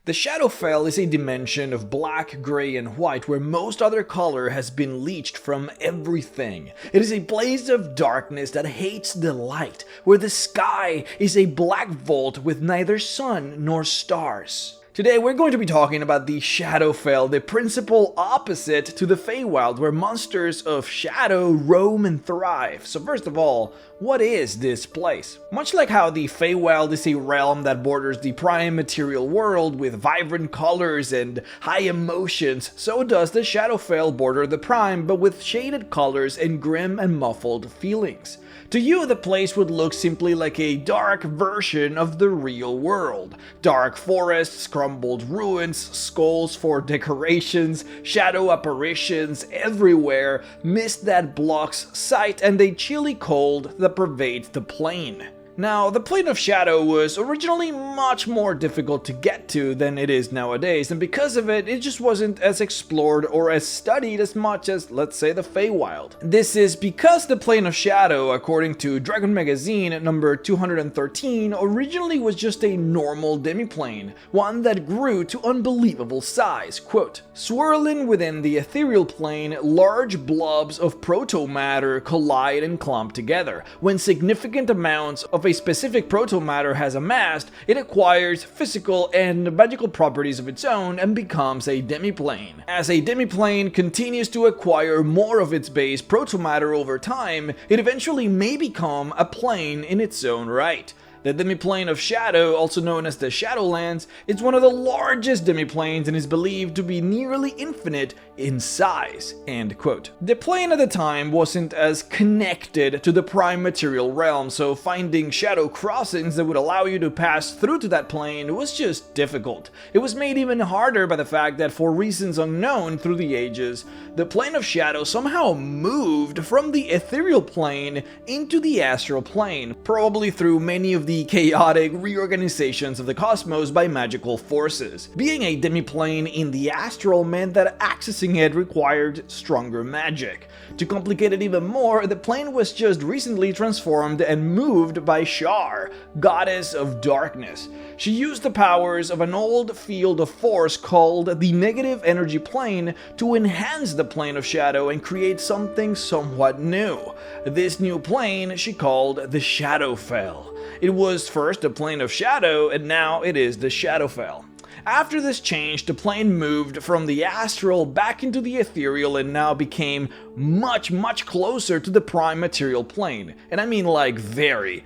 The Shadowfell is a dimension of black, grey and white where most other color has been leached from everything. It is a place of darkness that hates the light, where the sky is a black vault with neither sun nor stars. Today we're going to be talking about the Shadowfell, the principal opposite to the Feywild, where monsters of shadow roam and thrive. So first of all, what is this place? Much like how the Feywild is a realm that borders the prime material world with vibrant colors and high emotions, so does the Shadowfell border the prime, but with shaded colors and grim and muffled feelings. To you, the place would look simply like a dark version of the real world. Dark forests, crumbled ruins, skulls for decorations, shadow apparitions everywhere, mist that blocks sight, and a chilly cold that pervades the plain. Now, the Plane of Shadow was originally much more difficult to get to than it is nowadays, and because of it, it just wasn't as explored or as studied as much as, let's say, the Feywild. This is because the Plane of Shadow, according to Dragon Magazine number 213, originally was just a normal demiplane, one that grew to unbelievable size. Quote, swirling within the ethereal plane, large blobs of proto-matter collide and clump together. When significant amounts of a specific proto-matter has amassed, it acquires physical and magical properties of its own and becomes a demiplane. As a demiplane continues to acquire more of its base proto-matter over time, it eventually may become a plane in its own right. The demiplane of Shadow, also known as the Shadowlands, is one of the largest demiplanes and is believed to be nearly infinite in size. End quote. The plane at the time wasn't as connected to the prime material realm, so finding shadow crossings that would allow you to pass through to that plane was just difficult. It was made even harder by the fact that, for reasons unknown through the ages, the Plane of Shadow somehow moved from the ethereal plane into the astral plane, probably through many of the chaotic reorganizations of the cosmos by magical forces. Being a demiplane in the astral meant that accessing it required stronger magic. To complicate it even more, the plane was just recently transformed and moved by Shar, goddess of darkness. She used the powers of an old field of force called the negative energy plane to enhance the Plane of Shadow and create something somewhat new. This new plane she called the Shadowfell. It was first the Plane of Shadow, and now it is the Shadowfell. After this change, the plane moved from the astral back into the ethereal and now became much closer to the prime material plane. And I mean like very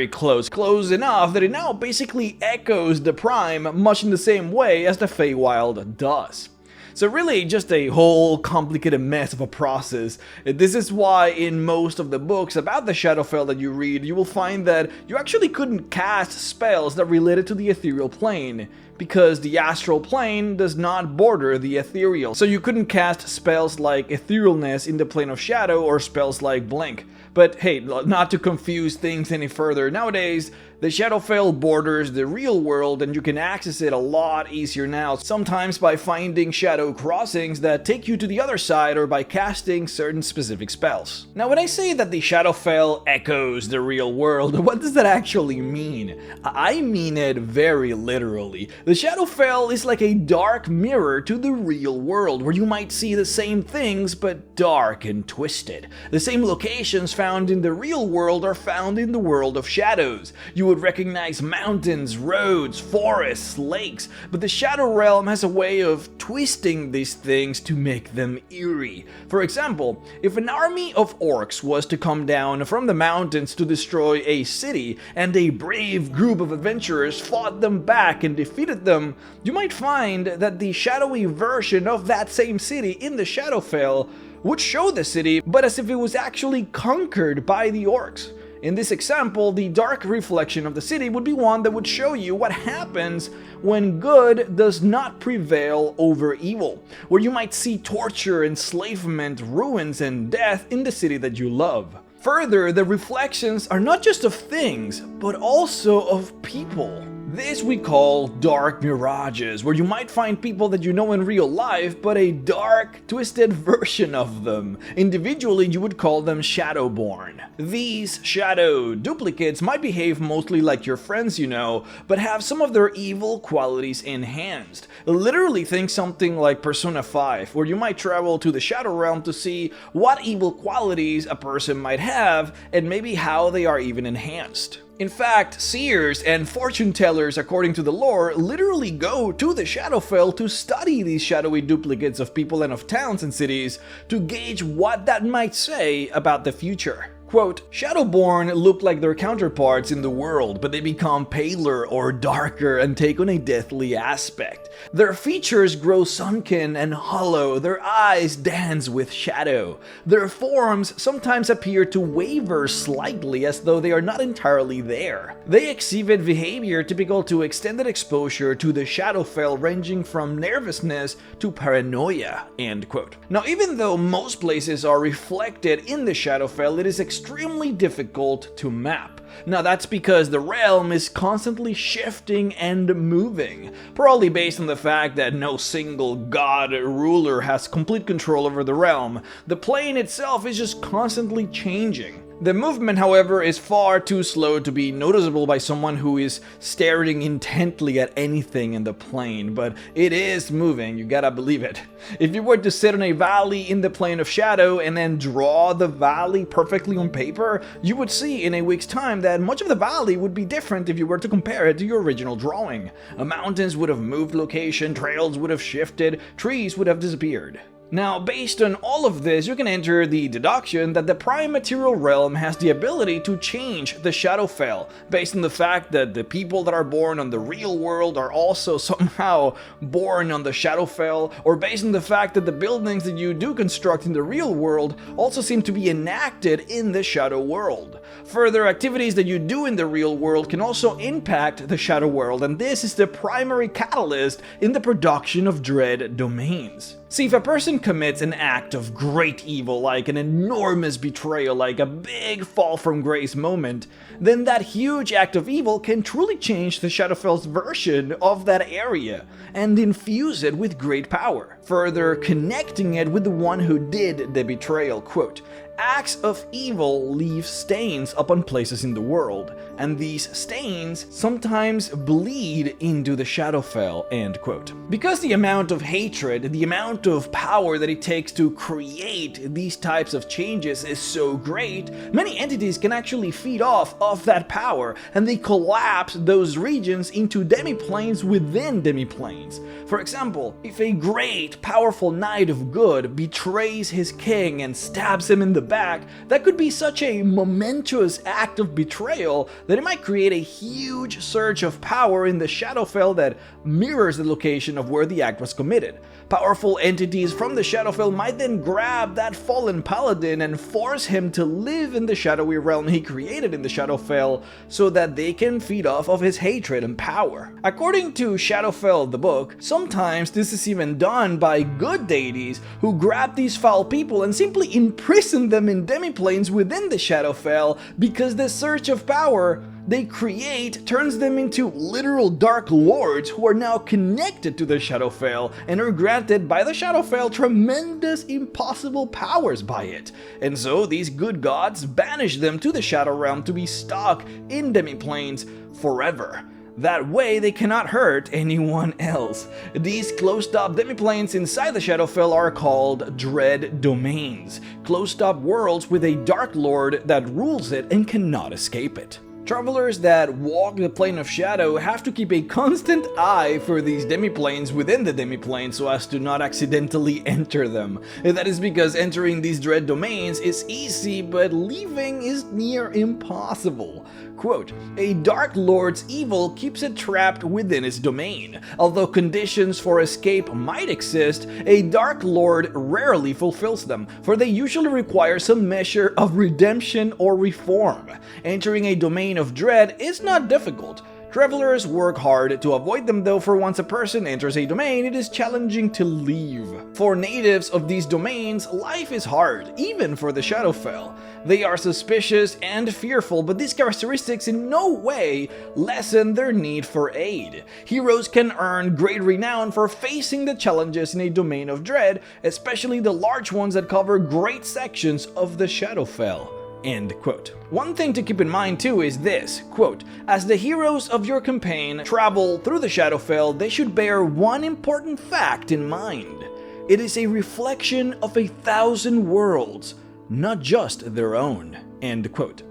close. Close enough that it now basically echoes the prime much in the same way as the Feywild does. So really just a whole complicated mess of a process. This is why in most of the books about the Shadowfell that you read, you will find that you actually couldn't cast spells that related to the ethereal plane, because the astral plane does not border the ethereal. So you couldn't cast spells like Etherealness in the Plane of Shadow or spells like Blink. But hey, not to confuse things any further, nowadays the Shadowfell borders the real world and you can access it a lot easier now, sometimes by finding shadow crossings that take you to the other side or by casting certain specific spells. Now when I say that the Shadowfell echoes the real world, what does that actually mean? I mean it very literally. The Shadowfell is like a dark mirror to the real world, where you might see the same things but dark and twisted. The same locations found in the real world are found in the world of shadows. You would recognize mountains, roads, forests, lakes, but the Shadow Realm has a way of twisting these things to make them eerie. For example, if an army of orcs was to come down from the mountains to destroy a city, and a brave group of adventurers fought them back and defeated them, you might find that the shadowy version of that same city in the Shadowfell would show the city, but as if it was actually conquered by the orcs. In this example, the dark reflection of the city would be one that would show you what happens when good does not prevail over evil, where you might see torture, enslavement, ruins, and death in the city that you love. Further, the reflections are not just of things, but also of people. This we call dark mirages, where you might find people that you know in real life, but a dark, twisted version of them. Individually, you would call them Shadowborn. These shadow duplicates might behave mostly like your friends you know, but have some of their evil qualities enhanced. Literally think something like Persona 5, where you might travel to the Shadow Realm to see what evil qualities a person might have, and maybe how they are even enhanced. In fact, seers and fortune tellers, according to the lore, literally go to the Shadowfell to study these shadowy duplicates of people and of towns and cities to gauge what that might say about the future. Quote, Shadowborn look like their counterparts in the world, but they become paler or darker and take on a deathly aspect. Their features grow sunken and hollow, their eyes dance with shadow. Their forms sometimes appear to waver slightly as though they are not entirely there. They exhibit behavior typical to extended exposure to the Shadowfell, ranging from nervousness to paranoia, end quote. Now, even though most places are reflected in the Shadowfell, it is extremely difficult to map. Now that's because the realm is constantly shifting and moving, probably based on the fact that no single god ruler has complete control over the realm. The plane itself is just constantly changing. The movement, however, is far too slow to be noticeable by someone who is staring intently at anything in the plane, but it is moving, you gotta believe it. If you were to sit on a valley in the plane of shadow and then draw the valley perfectly on paper, you would see in a week's time that much of the valley would be different if you were to compare it to your original drawing. Mountains would have moved location, trails would have shifted, trees would have disappeared. Now, based on all of this, you can enter the deduction that the Prime Material Realm has the ability to change the Shadowfell, based on the fact that the people that are born on the real world are also somehow born on the Shadowfell, or based on the fact that the buildings that you do construct in the real world also seem to be enacted in the Shadow World. Further activities that you do in the real world can also impact the Shadow World, and this is the primary catalyst in the production of dread domains. See, if a person commits an act of great evil, like an enormous betrayal, like a big fall from grace moment, then that huge act of evil can truly change the Shadowfell's version of that area and infuse it with great power, further connecting it with the one who did the betrayal. Quote, acts of evil leave stains upon places in the world, and these stains sometimes bleed into the Shadowfell, end quote. Because the amount of hatred, the amount of power that it takes to create these types of changes is so great, many entities can actually feed off of that power, and they collapse those regions into demiplanes within demiplanes. For example, if a great, powerful knight of good betrays his king and stabs him in the back, that could be such a momentous act of betrayal that it might create a huge surge of power in the Shadowfell that mirrors the location of where the act was committed. Powerful entities from the Shadowfell might then grab that fallen paladin and force him to live in the shadowy realm he created in the Shadowfell so that they can feed off of his hatred and power. According to Shadowfell the book, sometimes this is even done by good deities who grab these foul people and simply imprison them in demiplanes within the Shadowfell because the surge of power they create turns them into literal dark lords who are now connected to the Shadowfell and are granted by the Shadowfell tremendous impossible powers by it. And so these good gods banish them to the Shadow Realm to be stuck in demiplanes forever. That way they cannot hurt anyone else. These closed-up demiplanes inside the Shadowfell are called dread domains, closed-up worlds with a dark lord that rules it and cannot escape it. Travelers that walk the plane of shadow have to keep a constant eye for these demiplanes within the demiplane so as to not accidentally enter them. That is because entering these dread domains is easy, but leaving is near impossible. Quote, a Dark Lord's evil keeps it trapped within its domain. Although conditions for escape might exist, a Dark Lord rarely fulfills them, for they usually require some measure of redemption or reform. Entering a domain of dread is not difficult. Travelers work hard to avoid them though, for once a person enters a domain, it is challenging to leave. For natives of these domains, life is hard, even for the Shadowfell. They are suspicious and fearful, but these characteristics in no way lessen their need for aid. Heroes can earn great renown for facing the challenges in a domain of dread, especially the large ones that cover great sections of the Shadowfell. End quote. One thing to keep in mind too is this, quote, as the heroes of your campaign travel through the Shadowfell, they should bear one important fact in mind. It is a reflection of 1,000 worlds, not just their own. End quote.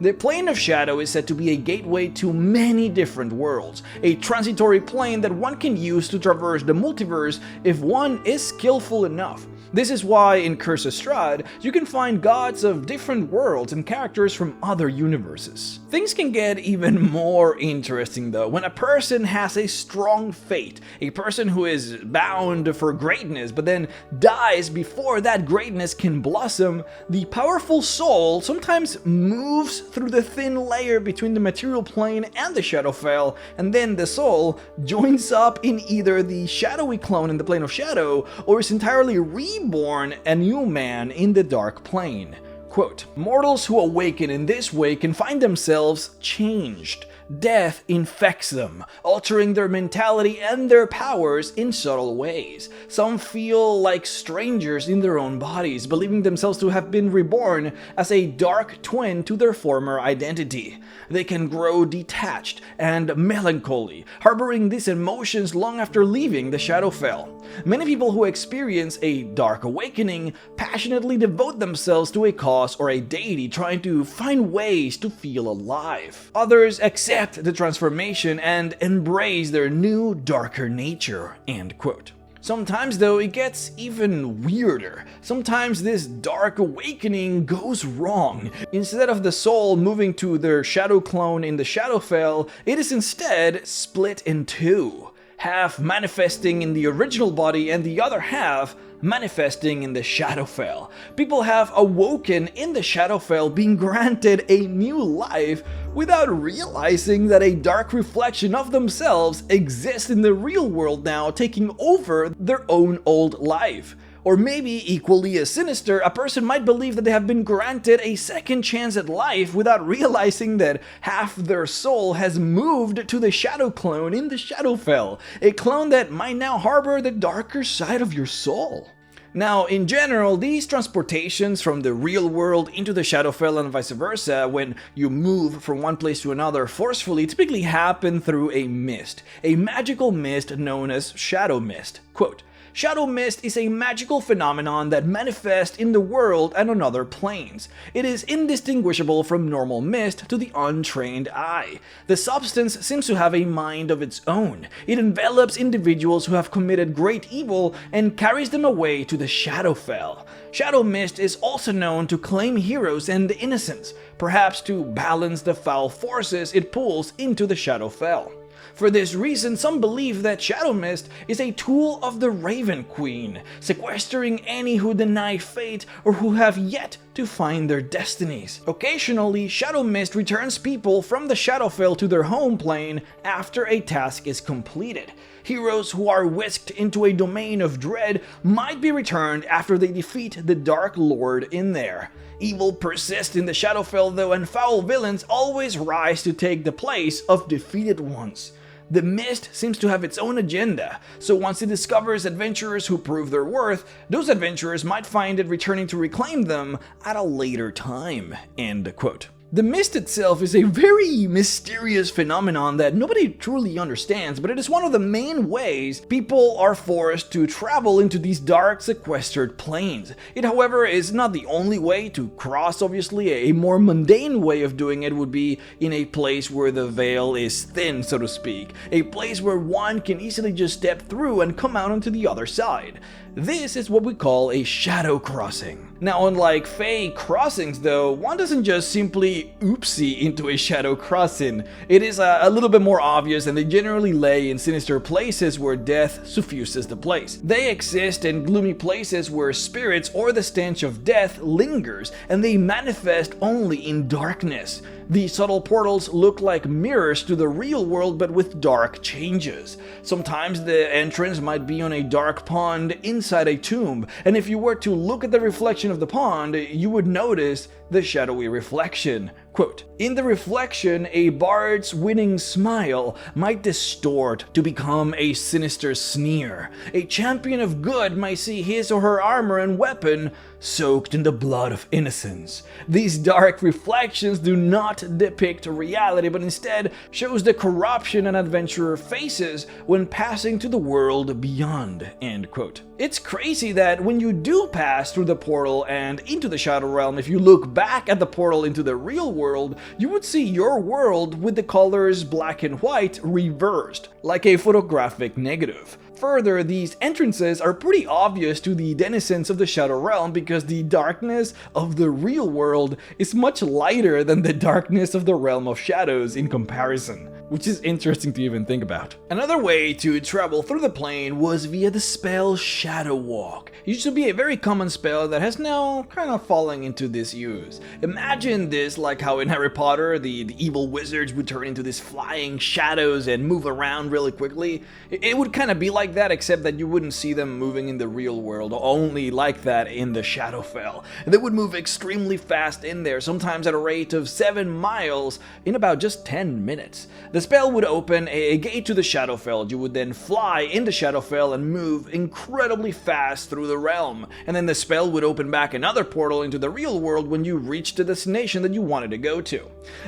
The Plane of Shadow is said to be a gateway to many different worlds, a transitory plane that one can use to traverse the multiverse if one is skillful enough. This is why in Curse of Strahd, you can find gods of different worlds and characters from other universes. Things can get even more interesting though when a person has a strong fate, a person who is bound for greatness but then dies before that greatness can blossom. The powerful soul sometimes moves through the thin layer between the material plane and the Shadowfell, and then the soul joins up in either the shadowy clone in the Plane of Shadow or is entirely reborn a new man in the Dark Plane. Quote, mortals who awaken in this way can find themselves changed. Death infects them, altering their mentality and their powers in subtle ways. Some feel like strangers in their own bodies, believing themselves to have been reborn as a dark twin to their former identity. They can grow detached and melancholy, harboring these emotions long after leaving the Shadowfell. Many people who experience a dark awakening passionately devote themselves to a cause or a deity, trying to find ways to feel alive. Others accept the transformation and embrace their new, darker nature. End quote. Sometimes though, it gets even weirder. Sometimes this dark awakening goes wrong. Instead of the soul moving to their shadow clone in the Shadowfell, it is instead split in two. Half manifesting in the original body and the other half manifesting in the Shadowfell. People have awoken in the Shadowfell, being granted a new life without realizing that a dark reflection of themselves exists in the real world now, taking over their own old life. Or maybe equally as sinister, a person might believe that they have been granted a second chance at life without realizing that half their soul has moved to the shadow clone in the Shadowfell, a clone that might now harbor the darker side of your soul. Now, in general, these transportations from the real world into the Shadowfell and vice versa, when you move from one place to another forcefully, typically happen through a mist, a magical mist known as Shadow Mist. Quote, Shadow mist is a magical phenomenon that manifests in the world and on other planes. It is indistinguishable from normal mist to the untrained eye. The substance seems to have a mind of its own. It envelops individuals who have committed great evil and carries them away to the Shadowfell. Shadow mist is also known to claim heroes and innocents, perhaps to balance the foul forces it pulls into the Shadowfell. For this reason, some believe that Shadow Mist is a tool of the Raven Queen, sequestering any who deny fate or who have yet to find their destinies. Occasionally, Shadow Mist returns people from the Shadowfell to their home plane after a task is completed. Heroes who are whisked into a domain of dread might be returned after they defeat the Dark Lord in there. Evil persists in the Shadowfell though, and foul villains always rise to take the place of defeated ones. The mist seems to have its own agenda, so once it discovers adventurers who prove their worth, those adventurers might find it returning to reclaim them at a later time. End quote. The mist itself is a very mysterious phenomenon that nobody truly understands, but it is one of the main ways people are forced to travel into these dark, sequestered planes. It, however, is not the only way to cross. Obviously, a more mundane way of doing it would be in a place where the veil is thin, so to speak. A place where one can easily just step through and come out onto the other side. This is what we call a shadow crossing. Now, unlike Fey crossings though, one doesn't just simply really oopsie into a shadow crossing. It is a little bit more obvious, and they generally lay in sinister places where death suffuses the place. They exist in gloomy places where spirits or the stench of death lingers, and they manifest only in darkness. These subtle portals look like mirrors to the real world, but with dark changes. Sometimes the entrance might be on a dark pond inside a tomb, and if you were to look at the reflection of the pond, you would notice the shadowy reflection. Quote, "In the reflection, a bard's winning smile might distort to become a sinister sneer. A champion of good might see his or her armor and weapon soaked in the blood of innocence. These dark reflections do not depict reality, but instead shows the corruption an adventurer faces when passing to the world beyond." End quote. It's crazy that when you do pass through the portal and into the Shadow Realm, if you look back at the portal into the real world, you would see your world with the colors black and white reversed, like a photographic negative. Further, these entrances are pretty obvious to the denizens of the Shadow Realm because the darkness of the real world is much lighter than the darkness of the Realm of Shadows in comparison, which is interesting to even think about. Another way to travel through the plane was via the spell Shadow Walk. It used to be a very common spell that has now kind of fallen into disuse. Imagine this like how in Harry Potter the evil wizards would turn into these flying shadows and move around really quickly. It would kind of be like that, except that you wouldn't see them moving in the real world, only like that in the Shadowfell. They would move extremely fast in there, sometimes at a rate of 7 miles in about just 10 minutes. The spell would open a gate to the Shadowfell. You would then fly into Shadowfell and move incredibly fast through the realm, and then the spell would open back another portal into the real world when you reached the destination that you wanted to go to.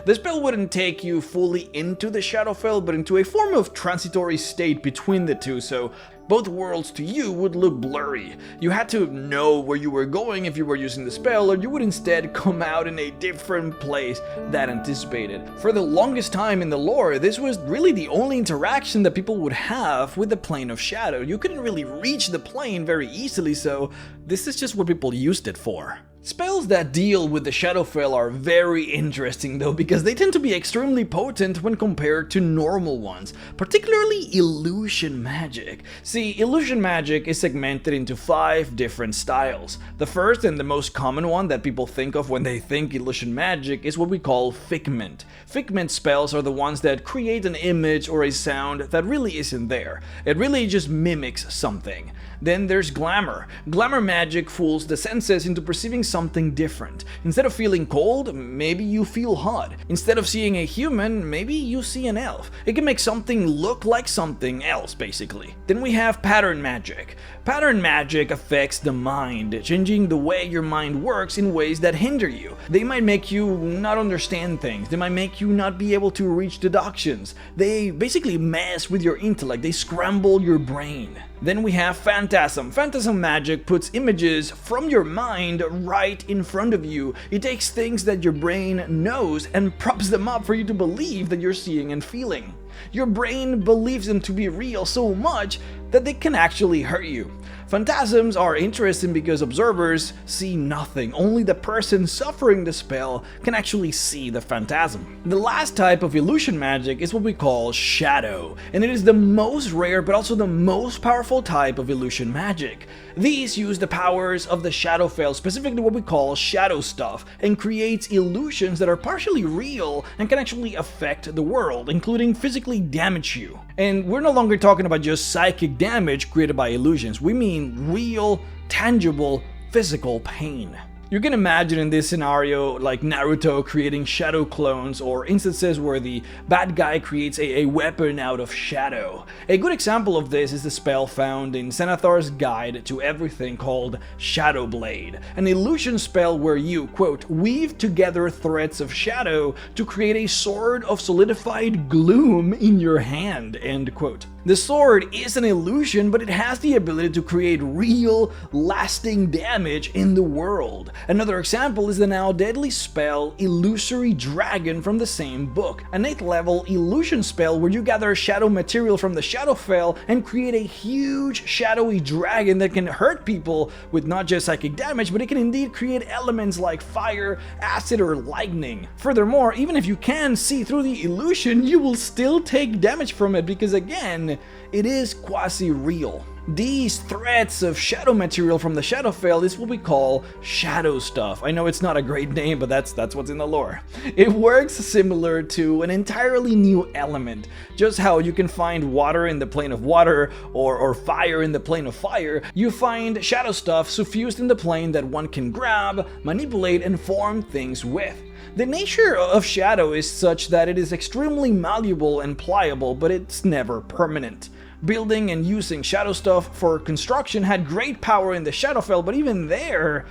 The spell wouldn't take you fully into the Shadowfell, but into a form of transitory state between the two, so both worlds to you would look blurry. You had to know where you were going if you were using the spell, or you would instead come out in a different place than anticipated. For the longest time in the lore, this was really the only interaction that people would have with the Plane of Shadow. You couldn't really reach the plane very easily, so this is just what people used it for. Spells that deal with the Shadowfell are very interesting though, because they tend to be extremely potent when compared to normal ones, particularly illusion magic. See, illusion magic is segmented into 5 different styles. The first and the most common one that people think of when they think illusion magic is what we call figment. Figment spells are the ones that create an image or a sound that really isn't there. It really just mimics something. Then there's glamour. Glamour magic fools the senses into perceiving something different. Instead of feeling cold, maybe you feel hot. Instead of seeing a human, maybe you see an elf. It can make something look like something else, basically. Then we have pattern magic. Pattern magic affects the mind, changing the way your mind works in ways that hinder you. They might make you not understand things. They might make you not be able to reach deductions. They basically mess with your intellect. They scramble your brain. Then we have Phantasm. Phantasm magic puts images from your mind right in front of you. It takes things that your brain knows and props them up for you to believe that you're seeing and feeling. Your brain believes them to be real so much that they can actually hurt you. Phantasms are interesting because observers see nothing. Only the person suffering the spell can actually see the phantasm. The last type of illusion magic is what we call shadow, and it is the most rare but also the most powerful type of illusion magic. These use the powers of the Shadowfell, specifically what we call shadow stuff, and creates illusions that are partially real and can actually affect the world, including physically damage you. And we're no longer talking about just psychic damage created by illusions. We mean real, tangible, physical pain. You can imagine in this scenario like Naruto creating shadow clones, or instances where the bad guy creates a weapon out of shadow. A good example of this is the spell found in Xanathar's Guide to Everything called Shadow Blade, an illusion spell where you, quote, weave together threads of shadow to create a sword of solidified gloom in your hand, end quote. The sword is an illusion, but it has the ability to create real, lasting damage in the world. Another example is the now deadly spell Illusory Dragon from the same book, an 8th level illusion spell where you gather shadow material from the Shadowfell and create a huge shadowy dragon that can hurt people with not just psychic damage, but it can indeed create elements like fire, acid, or lightning. Furthermore, even if you can see through the illusion, you will still take damage from it because, again, it is quasi-real. These threads of shadow material from the Shadowfell is what we call shadow stuff. I know it's not a great name, but that's what's in the lore. It works similar to an entirely new element. Just how you can find water in the plane of water or fire in the plane of fire, you find shadow stuff suffused in the plane that one can grab, manipulate, and form things with. The nature of shadow is such that it is extremely malleable and pliable, but it's never permanent. Building and using shadow stuff for construction had great power in the Shadowfell, but even there,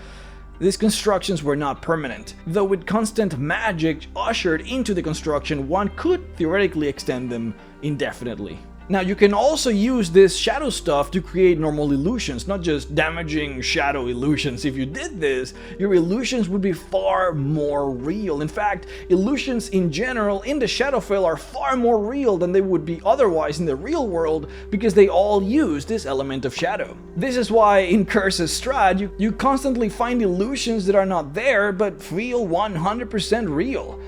these constructions were not permanent. Though with constant magic ushered into the construction, one could theoretically extend them indefinitely. Now, you can also use this shadow stuff to create normal illusions, not just damaging shadow illusions. If you did this, your illusions would be far more real. In fact, illusions in general in the Shadowfell are far more real than they would be otherwise in the real world because they all use this element of shadow. This is why in Curse's Strahd, you constantly find illusions that are not there but feel 100% real.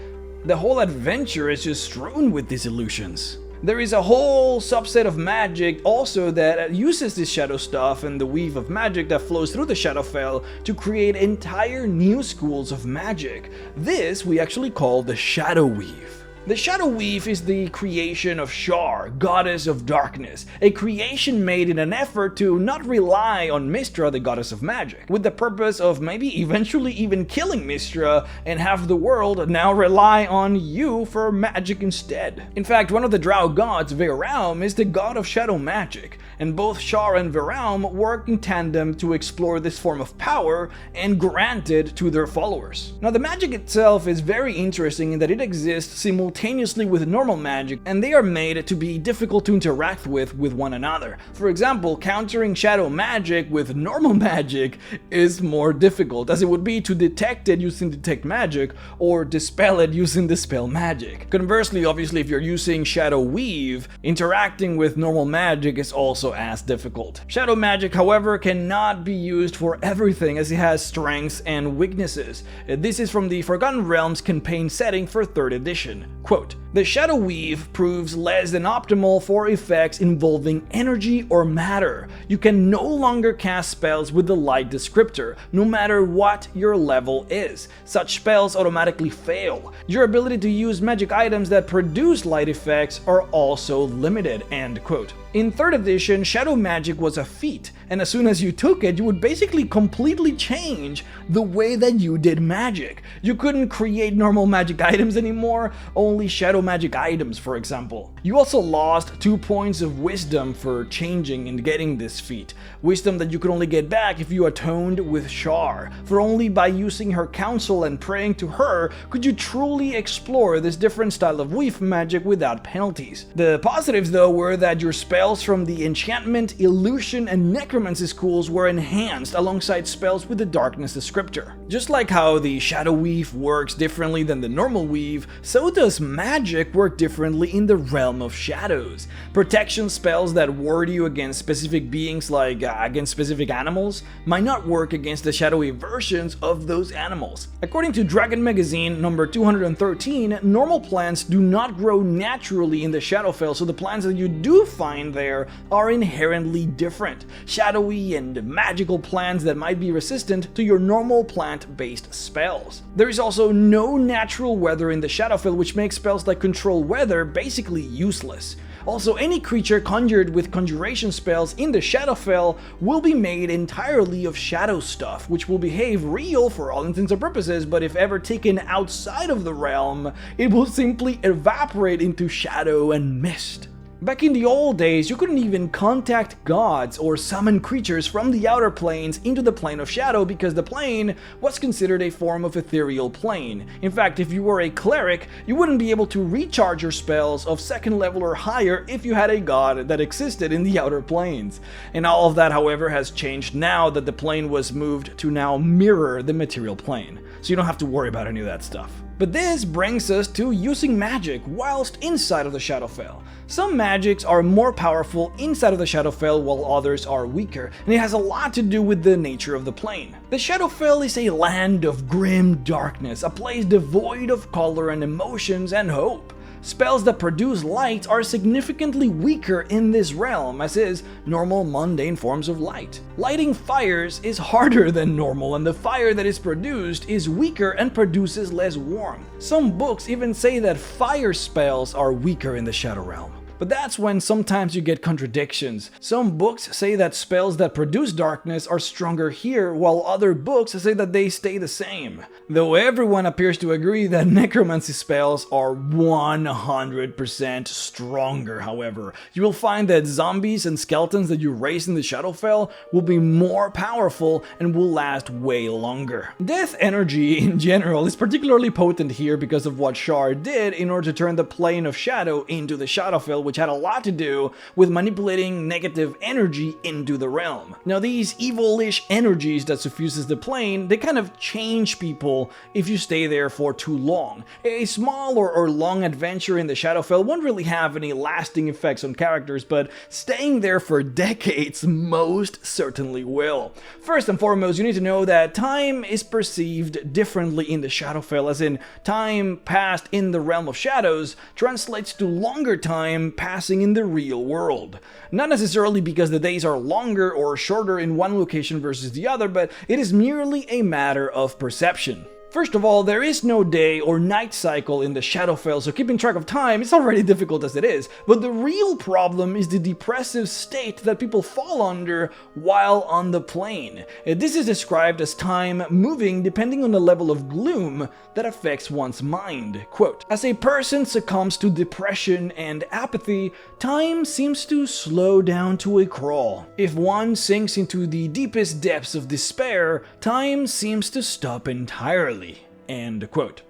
The whole adventure is just strewn with these illusions. There is a whole subset of magic also that uses this shadow stuff and the weave of magic that flows through the Shadowfell to create entire new schools of magic. This we actually call the Shadow Weave. The Shadow Weave is the creation of Shar, goddess of darkness, a creation made in an effort to not rely on Mystra, the goddess of magic, with the purpose of maybe eventually even killing Mystra and have the world now rely on you for magic instead. In fact, one of the Drow gods, Veraum, is the god of shadow magic, and both Shar and Veraum work in tandem to explore this form of power and grant it to their followers. Now, the magic itself is very interesting in that it exists simultaneously with normal magic, and they are made to be difficult to interact with one another. For example, countering shadow magic with normal magic is more difficult, as it would be to detect it using detect magic or dispel it using dispel magic. Conversely, obviously, if you're using Shadow Weave, interacting with normal magic is also as difficult. Shadow magic, however, cannot be used for everything as it has strengths and weaknesses. This is from the Forgotten Realms campaign setting for 3rd edition. Quote, "The Shadow Weave proves less than optimal for effects involving energy or matter. You can no longer cast spells with the light descriptor, no matter what your level is. Such spells automatically fail. Your ability to use magic items that produce light effects are also limited." End quote. In 3rd edition, shadow magic was a feat, and as soon as you took it, you would basically completely change the way that you did magic. You couldn't create normal magic items anymore, only shadow magic items, for example. You also lost 2 points of wisdom for changing and getting this feat. Wisdom that you could only get back if you atoned with Shar, for only by using her counsel and praying to her could you truly explore this different style of weave magic without penalties. The positives, though, were that your spells from the enchantment, illusion, and necromancy schools were enhanced alongside spells with the darkness descriptor. Just like how the Shadow Weave works differently than the normal weave, so does magic work differently in the realm of shadows. Protection spells that ward you against specific beings, like against specific animals, might not work against the shadowy versions of those animals. According to Dragon Magazine number 213, normal plants do not grow naturally in the Shadowfell, so the plants that you do find there are inherently different, shadowy and magical plants that might be resistant to your normal plant-based spells. There is also no natural weather in the Shadowfell, which makes spells like control weather basically useless. Also, any creature conjured with conjuration spells in the Shadowfell will be made entirely of shadow stuff, which will behave real for all intents and purposes, but if ever taken outside of the realm, it will simply evaporate into shadow and mist. Back in the old days, you couldn't even contact gods or summon creatures from the outer planes into the plane of shadow because the plane was considered a form of ethereal plane. In fact, if you were a cleric, you wouldn't be able to recharge your spells of 2nd level or higher if you had a god that existed in the outer planes. And all of that, however, has changed now that the plane was moved to now mirror the material plane. So you don't have to worry about any of that stuff. But this brings us to using magic whilst inside of the Shadowfell. Some magics are more powerful inside of the Shadowfell while others are weaker, and it has a lot to do with the nature of the plane. The Shadowfell is a land of grim darkness, a place devoid of color and emotions and hope. Spells that produce light are significantly weaker in this realm, as is normal mundane forms of light. Lighting fires is harder than normal, and the fire that is produced is weaker and produces less warmth. Some books even say that fire spells are weaker in the Shadow Realm. But that's when sometimes you get contradictions. Some books say that spells that produce darkness are stronger here, while other books say that they stay the same. Though everyone appears to agree that necromancy spells are 100% stronger, however. You will find that zombies and skeletons that you raise in the Shadowfell will be more powerful and will last way longer. Death energy in general is particularly potent here because of what Shar did in order to turn the plane of shadow into the Shadowfell, which had a lot to do with manipulating negative energy into the realm. Now these evil-ish energies that suffuses the plane, they kind of change people if you stay there for too long. A small or long adventure in the Shadowfell won't really have any lasting effects on characters, but staying there for decades most certainly will. First and foremost, you need to know that time is perceived differently in the Shadowfell, as in time passed in the realm of shadows translates to longer time passing in the real world. Not necessarily because the days are longer or shorter in one location versus the other, but it is merely a matter of perception. First of all, there is no day or night cycle in the Shadowfell, so keeping track of time is already difficult as it is, but the real problem is the depressive state that people fall under while on the plane. This is described as time moving depending on the level of gloom that affects one's mind. Quote, "As a person succumbs to depression and apathy, time seems to slow down to a crawl. If one sinks into the deepest depths of despair, time seems to stop entirely." End quote.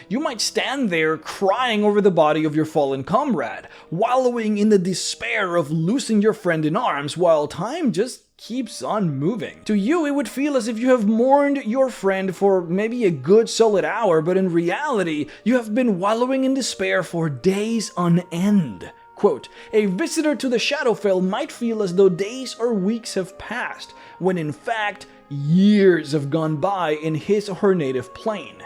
You might stand there crying over the body of your fallen comrade, wallowing in the despair of losing your friend in arms, while time just keeps on moving. To you, it would feel as if you have mourned your friend for maybe a good solid hour, but in reality, you have been wallowing in despair for days on end. Quote, "A visitor to the Shadowfell might feel as though days or weeks have passed, when in fact, years have gone by in his or her native plane.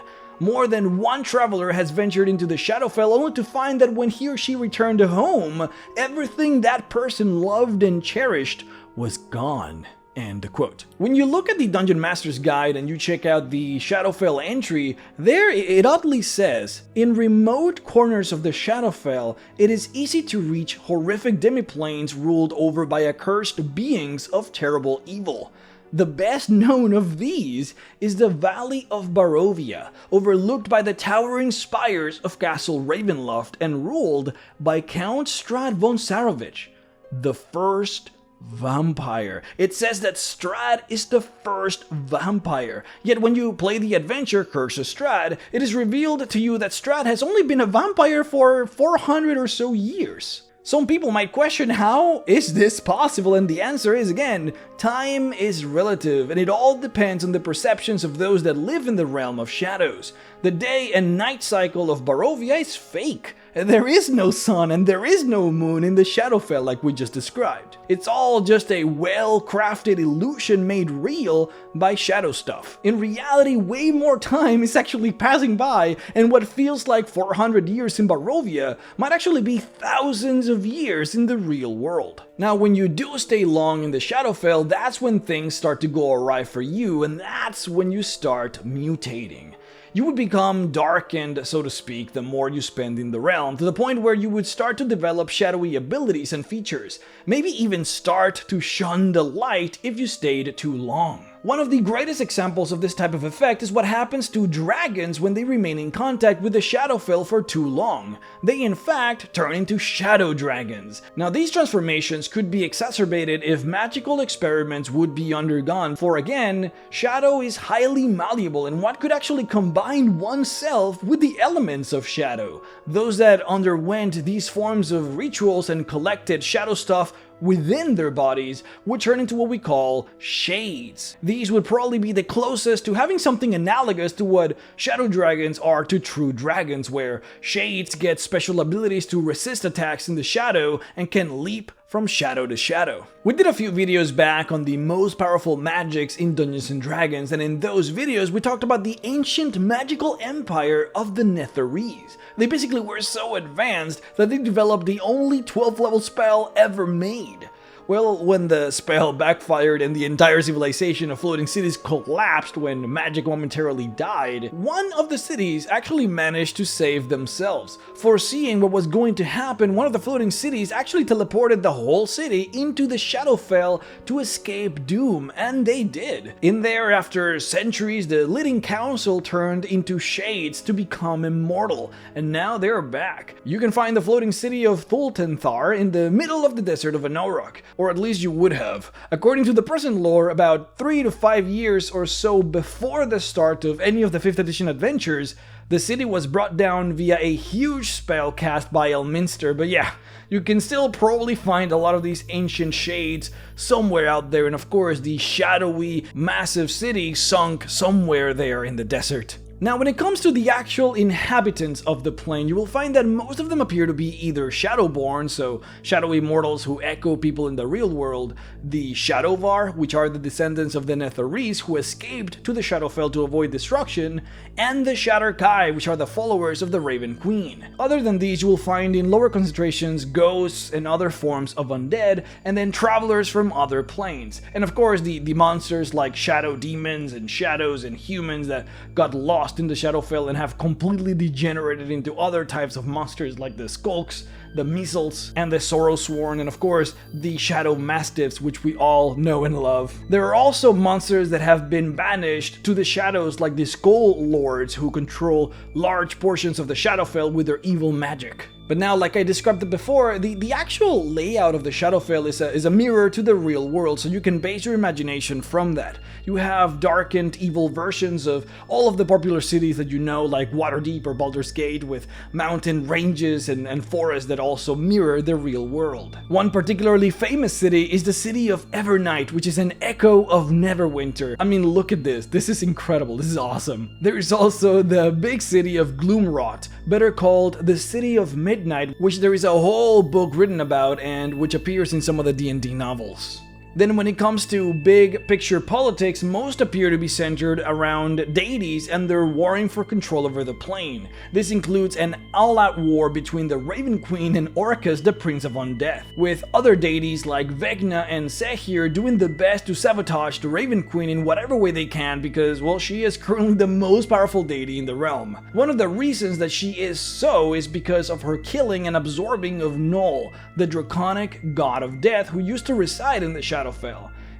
More than one traveler has ventured into the Shadowfell only to find that when he or she returned home, everything that person loved and cherished was gone." End quote. When you look at the Dungeon Master's Guide and you check out the Shadowfell entry, there it oddly says, "In remote corners of the Shadowfell, it is easy to reach horrific demiplanes ruled over by accursed beings of terrible evil. The best known of these is the Valley of Barovia, overlooked by the towering spires of Castle Ravenloft and ruled by Count Strahd von Sarovich, the first vampire." It says that Strahd is the first vampire. Yet when you play the adventure Curse of Strahd, it is revealed to you that Strahd has only been a vampire for 400 or so years. Some people might question, how is this possible? And the answer is, again, time is relative, and it all depends on the perceptions of those that live in the realm of shadows. The day and night cycle of Barovia is fake. There is no sun and there is no moon in the Shadowfell like we just described. It's all just a well-crafted illusion made real by shadow stuff. In reality, way more time is actually passing by, and what feels like 400 years in Barovia might actually be thousands of years in the real world. Now, when you do stay long in the Shadowfell, that's when things start to go awry for you, and that's when you start mutating. You would become darkened, so to speak, the more you spend in the realm, to the point where you would start to develop shadowy abilities and features, maybe even start to shun the light if you stayed too long. One of the greatest examples of this type of effect is what happens to dragons when they remain in contact with the Shadowfell for too long. They in fact turn into shadow dragons. Now these transformations could be exacerbated if magical experiments would be undergone, for again, shadow is highly malleable and one could actually combine oneself with the elements of shadow. Those that underwent these forms of rituals and collected shadow stuff within their bodies would turn into what we call shades. These would probably be the closest to having something analogous to what shadow dragons are to true dragons, where shades get special abilities to resist attacks in the shadow and can leap from shadow to shadow. We did a few videos back on the most powerful magics in Dungeons & Dragons, and in those videos we talked about the ancient magical empire of the Netherese. They basically were so advanced that they developed the only 12th level spell ever made. Well, when the spell backfired and the entire civilization of floating cities collapsed when magic momentarily died, one of the cities actually managed to save themselves. Foreseeing what was going to happen, one of the floating cities actually teleported the whole city into the Shadowfell to escape doom, and they did. In there, after centuries, the leading council turned into shades to become immortal, and now they're back. You can find the floating city of Thultenthar in the middle of the desert of Anorok. Or at least you would have. According to the present lore, about 3 to 5 years or so before the start of any of the 5th edition adventures, the city was brought down via a huge spell cast by Elminster, but yeah, you can still probably find a lot of these ancient shades somewhere out there, and of course the shadowy, massive city sunk somewhere there in the desert. Now, when it comes to the actual inhabitants of the plane, you will find that most of them appear to be either Shadowborn, so shadowy mortals who echo people in the real world, the Shadowvar, which are the descendants of the Netherese who escaped to the Shadowfell to avoid destruction, and the Shadar-kai, which are the followers of the Raven Queen. Other than these, you will find in lower concentrations ghosts and other forms of undead, and then travelers from other planes. And of course, the monsters like shadow demons and shadows and humans that got lost in the Shadowfell and have completely degenerated into other types of monsters like the Skulks, the Measles, and the Sorrowsworn, and of course the Shadow Mastiffs, which we all know and love. There are also monsters that have been banished to the shadows like the Skull Lords, who control large portions of the Shadowfell with their evil magic. But now, like I described it before, the actual layout of the Shadowfell is a mirror to the real world, so you can base your imagination from that. You have darkened, evil versions of all of the popular cities that you know, like Waterdeep or Baldur's Gate, with mountain ranges and forests that also mirror the real world. One particularly famous city is the city of Evernight, which is an echo of Neverwinter. I mean, look at this. This is incredible. This is awesome. There is also the big city of Gloomrot, better called the City of Midnight, which there is a whole book written about and which appears in some of the D&D novels. Then when it comes to big picture politics, most appear to be centered around deities and they're warring for control over the plane. This includes an all-out war between the Raven Queen and Orcus, the Prince of Undeath, with other deities like Vecna and Sehir doing the best to sabotage the Raven Queen in whatever way they can because, well, she is currently the most powerful deity in the realm. One of the reasons that she is so is because of her killing and absorbing of Null, the draconic god of death who used to reside in the Shadowfell.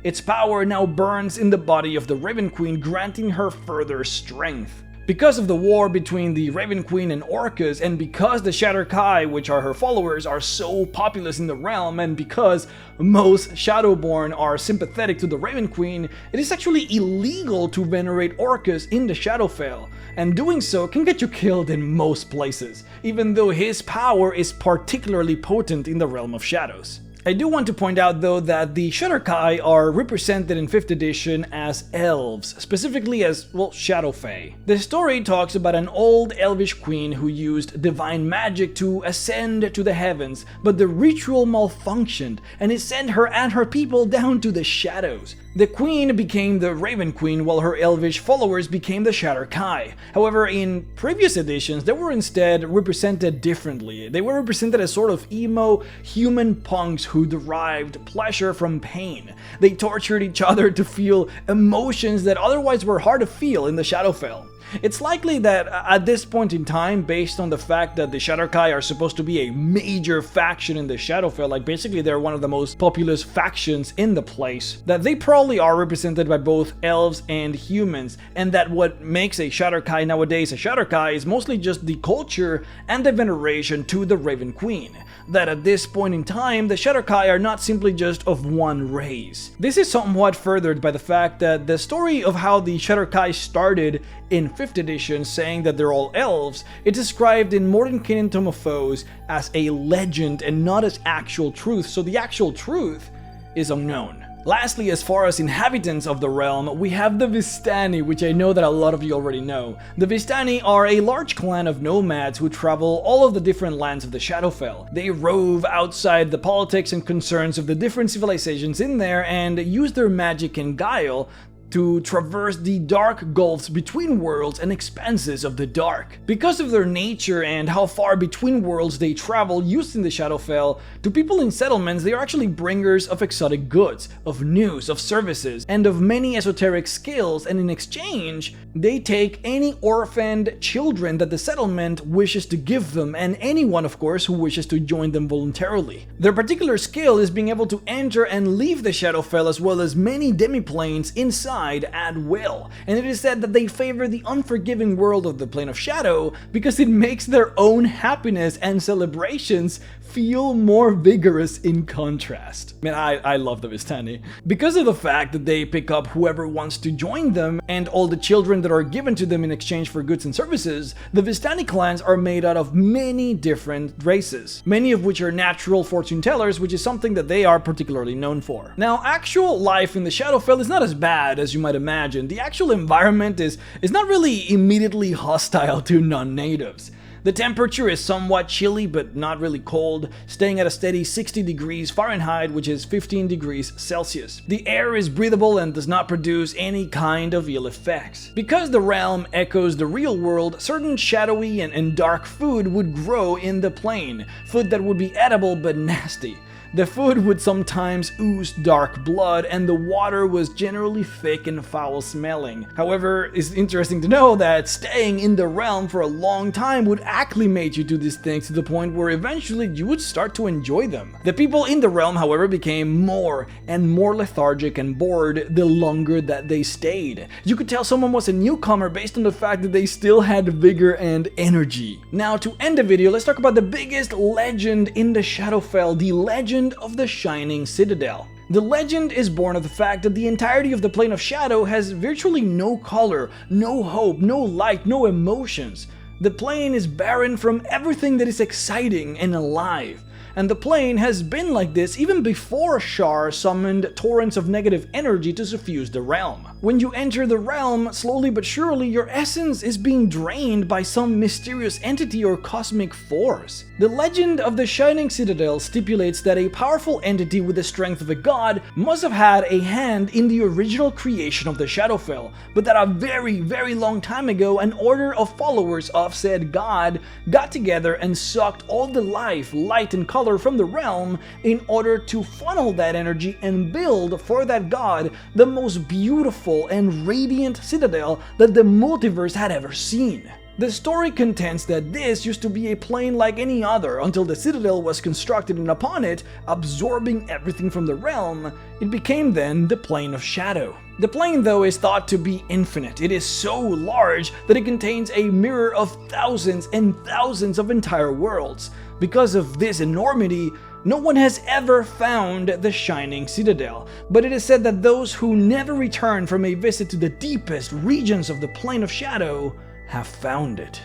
Its power now burns in the body of the Raven Queen, granting her further strength. Because of the war between the Raven Queen and Orcus, and because the Shadar-kai, which are her followers, are so populous in the realm, and because most Shadowborn are sympathetic to the Raven Queen, it is actually illegal to venerate Orcus in the Shadowfell, and doing so can get you killed in most places, even though his power is particularly potent in the realm of shadows. I do want to point out though that the Shadar-kai are represented in 5th edition as elves, specifically as, well, Shadow Fae. The story talks about an old elvish queen who used divine magic to ascend to the heavens, but the ritual malfunctioned and it sent her and her people down to the shadows. The queen became the Raven Queen while her elvish followers became the Shadar-kai. However, in previous editions, they were instead represented differently. They were represented as sort of emo human punks who who derived pleasure from pain. They tortured each other to feel emotions that otherwise were hard to feel in the Shadowfell. It's likely that at this point in time, based on the fact that the Shadowkai are supposed to be a major faction in the Shadowfell, like basically they're one of the most populous factions in the place, that they probably are represented by both elves and humans, and that what makes a Shadowkai nowadays a Shadowkai is mostly just the culture and the veneration to the Raven Queen. That at this point in time, the Shadowkai are not simply just of one race. This is somewhat furthered by the fact that the story of how the Shadowkai started in 5th edition, saying that they're all elves, it's described in Mordenkainen Tome of Foes as a legend and not as actual truth, so the actual truth is unknown. Lastly, as far as inhabitants of the realm, we have the Vistani, which I know that a lot of you already know. The Vistani are a large clan of nomads who travel all of the different lands of the Shadowfell. They rove outside the politics and concerns of the different civilizations in there and use their magic and guile to traverse the dark gulfs between worlds and expanses of the dark. Because of their nature and how far between worlds they travel used in the Shadowfell, to people in settlements they are actually bringers of exotic goods, of news, of services, and of many esoteric skills, and in exchange, they take any orphaned children that the settlement wishes to give them, and anyone of course who wishes to join them voluntarily. Their particular skill is being able to enter and leave the Shadowfell as well as many demiplanes inside at will, and it is said that they favor the unforgiving world of the Plane of Shadow because it makes their own happiness and celebrations feel more vigorous in contrast. Man, I love the Vistani. Because of the fact that they pick up whoever wants to join them and all the children that are given to them in exchange for goods and services, the Vistani clans are made out of many different races, many of which are natural fortune tellers, which is something that they are particularly known for. Now, actual life in the Shadowfell is not as bad as you might imagine. The actual environment is not really immediately hostile to non-natives. The temperature is somewhat chilly but not really cold, staying at a steady 60 degrees Fahrenheit, which is 15 degrees Celsius. The air is breathable and does not produce any kind of ill effects. Because the realm echoes the real world, certain shadowy and dark food would grow in the plane, food that would be edible but nasty. The food would sometimes ooze dark blood, and the water was generally thick and foul-smelling. However, it's interesting to know that staying in the realm for a long time would acclimate you to these things to the point where eventually you would start to enjoy them. The people in the realm, however, became more and more lethargic and bored the longer that they stayed. You could tell someone was a newcomer based on the fact that they still had vigor and energy. Now, to end the video, let's talk about the biggest legend in the Shadowfell, the legend of the Shining Citadel. The legend is born of the fact that the entirety of the Plane of Shadow has virtually no color, no hope, no light, no emotions. The plane is barren from everything that is exciting and alive. And the plane has been like this even before Shar summoned torrents of negative energy to suffuse the realm. When you enter the realm, slowly but surely your essence is being drained by some mysterious entity or cosmic force. The legend of the Shining Citadel stipulates that a powerful entity with the strength of a god must have had a hand in the original creation of the Shadowfell, but that a very, very long time ago an order of followers of said god got together and sucked all the life, light, and color from the realm in order to funnel that energy and build for that god the most beautiful and radiant citadel that the multiverse had ever seen. The story contends that this used to be a plane like any other until the citadel was constructed, and upon it, absorbing everything from the realm, it became then the Plane of Shadow. The plane, though, is thought to be infinite. It is so large that it contains a mirror of thousands and thousands of entire worlds. Because of this enormity, no one has ever found the Shining Citadel, but it is said that those who never return from a visit to the deepest regions of the Plane of Shadow have found it.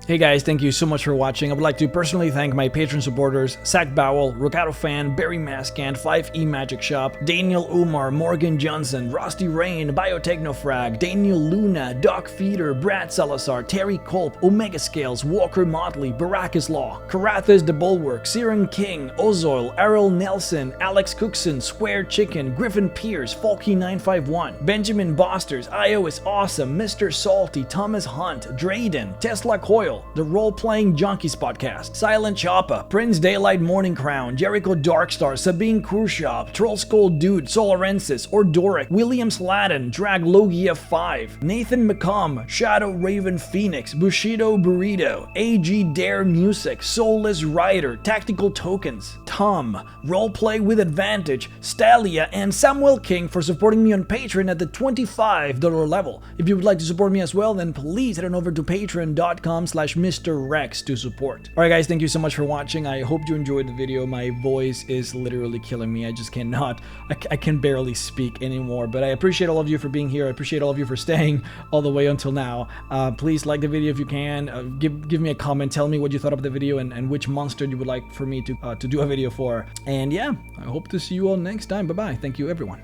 Hey guys, thank you so much for watching. I would like to personally thank my Patreon supporters, Zach Bowell, Rogato Fan, Barry Maskant, 5E Magic Shop, Daniel Umar, Morgan Johnson, Rusty Rain, Biotechnofrag, Daniel Luna, Doc Feeder, Brad Salazar, Terry Culp, Omega Scales, Walker Motley, Baracus Law, Karathas the Bulwark, Siren King, Ozoil, Errol Nelson, Alex Cookson, Square Chicken, Griffin Pierce, Folky951, Benjamin Bosters, IO is Awesome, Mr. Salty, Thomas Hunt, Drayden, Tesla Coil, Shadowfell, the Role-Playing Junkies podcast, Silent Choppa, Prince Daylight Morning Crown, Jericho Darkstar, Sabine Khrushchev, Troll Skull Dude, Solarensis, Ordoric, William Sladen, Drag Logia 5, Nathan McComb, Shadow Raven Phoenix, Bushido Burrito, AG Dare Music, Soulless Rider, Tactical Tokens, Tom, Roleplay with Advantage, Stalia, and Samuel King for supporting me on Patreon at the $25 level. If you would like to support me as well, then please head on over to patreon.com/Mr. Rex to support. Alright guys, thank you so much for watching. I hope you enjoyed the video. My voice is literally killing me. I just cannot, I can barely speak anymore, but I appreciate all of you for being here. I appreciate all of you for staying all the way until now. Please like the video if you can. Give me a comment. Tell me what you thought of the video and which monster you would like for me to do a video for. And yeah, I hope to see you all next time. Bye bye. Thank you everyone.